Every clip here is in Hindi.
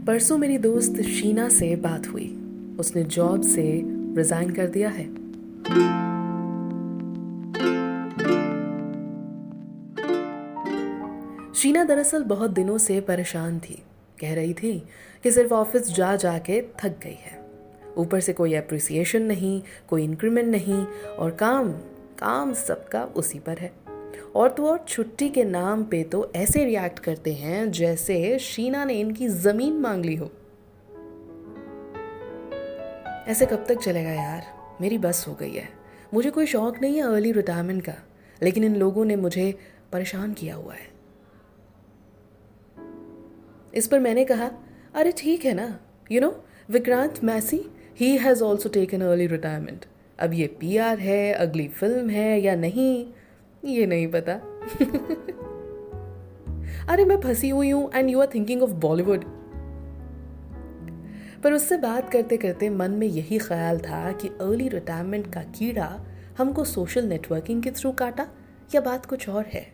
परसों मेरी दोस्त शीना से बात हुई। उसने जॉब से रिजाइन कर दिया है। शीना दरअसल बहुत दिनों से परेशान थी। कह रही थी कि सिर्फ ऑफिस जा जा के थक गई है। ऊपर से कोई अप्रिसिएशन नहीं, कोई इंक्रीमेंट नहीं, और काम काम सबका उसी पर है। और तो और छुट्टी के नाम पे तो ऐसे रिएक्ट करते हैं जैसे शीना ने इनकी जमीन मांग ली हो। ऐसे कब तक चलेगा यार, मेरी बस हो गई है। मुझे कोई शौक नहीं है अर्ली रिटायरमेंट का, लेकिन इन लोगों ने मुझे परेशान किया हुआ है। इस पर मैंने कहा, अरे ठीक है ना, Vikrant Massey, he has also taken early retirement. अब ये पीआर है, अगली फिल्म है या नहीं, ये नहीं पता। अरे मैं फंसी हुई हूं and you are thinking of Bollywood. पर उससे बात करते करते मन में यही ख्याल था कि अर्ली रिटायरमेंट का कीड़ा हमको सोशल नेटवर्किंग के थ्रू काटा या बात कुछ और है।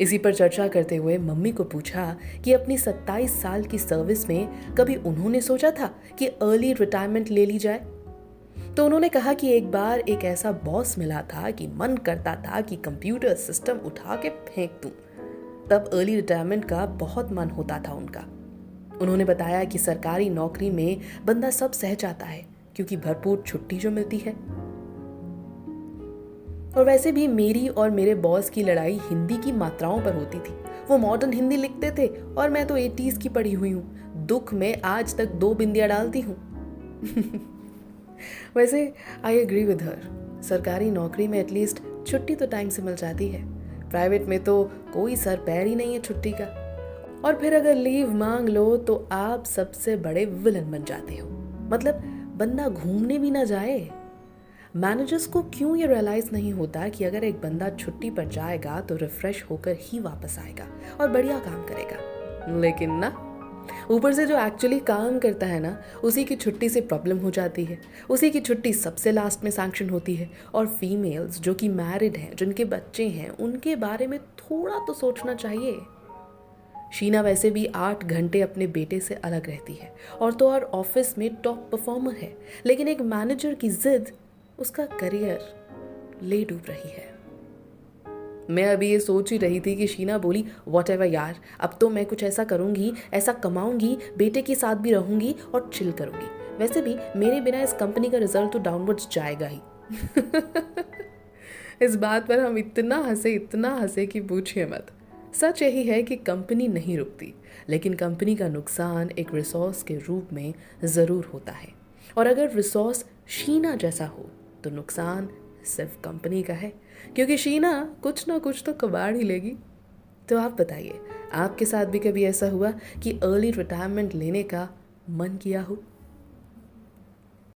इसी पर चर्चा करते हुए मम्मी को पूछा कि अपनी 27 साल की सर्विस में कभी उन्होंने सोचा था कि अर्ली रिटायरमेंट ले ली जाए। तो उन्होंने कहा कि एक बार एक ऐसा बॉस मिला था कि मन करता था कि कंप्यूटर सिस्टम उठा के फेंक दूं। तब अर्ली रिटायरमेंट का बहुत मन होता था उनका। उन्होंने बताया कि सरकारी नौकरी में बंदा सब सह जाता है क्योंकि भरपूर छुट्टी जो मिलती है। और वैसे भी मेरी और मेरे बॉस की लड़ाई हिंदी की मात्राओं पर होती थी। वो मॉडर्न हिंदी लिखते थे और मैं तो 80s की पढ़ी हुई हूँ। दुख में आज तक 2 बिंदियां डालती हूँ। वैसे आई एग्री विद हर। सरकारी नौकरी में एटलीस्ट छुट्टी तो टाइम से मिल जाती है। प्राइवेट में तो कोई सर पैर ही नहीं है छुट्टी का। और फिर अगर लीव मांग लो तो आप सबसे बड़े विलन बन जाते हो। मतलब बंदा घूमने भी ना जाए। मैनेजर्स को क्यों ये रियलाइज नहीं होता कि अगर एक बंदा छुट्टी पर जाएगा तो रिफ्रेश होकर ही वापस आएगा और बढ़िया काम करेगा। लेकिन ना, ऊपर से जो एक्चुअली काम करता है ना, उसी की छुट्टी से प्रॉब्लम हो जाती है। उसी की छुट्टी सबसे लास्ट में सैंक्शन होती है। और फीमेल्स जो कि मैरिड हैं, जिनके बच्चे हैं, उनके बारे में थोड़ा तो सोचना चाहिए। शीना वैसे भी 8 घंटे अपने बेटे से अलग रहती है और तो और ऑफिस में टॉप परफॉर्मर है, लेकिन एक मैनेजर की जिद उसका करियर ले डूब रही है। मैं अभी ये सोच ही रही थी कि शीना बोली, व्हाटएवर यार, अब तो मैं कुछ ऐसा करूंगी, ऐसा कमाऊंगी, बेटे के साथ भी रहूंगी और चिल करूंगी। वैसे भी मेरे बिना इस कंपनी का रिजल्ट तो डाउनवर्ड्स जाएगा ही। इस बात पर हम इतना हंसे कि पूछिए मत। सच यही है कि कंपनी नहीं रुकती, लेकिन कंपनी का नुकसान एक रिसोर्स के रूप में ज़रूर होता है। और अगर रिसोर्स शीना जैसा हो तो नुकसान सिर्फ कंपनी का है, क्योंकि शीना कुछ ना कुछ तो कबाड़ ही लेगी। तो आप बताइए, आपके साथ भी कभी ऐसा हुआ कि अर्ली रिटायरमेंट लेने का मन किया हो?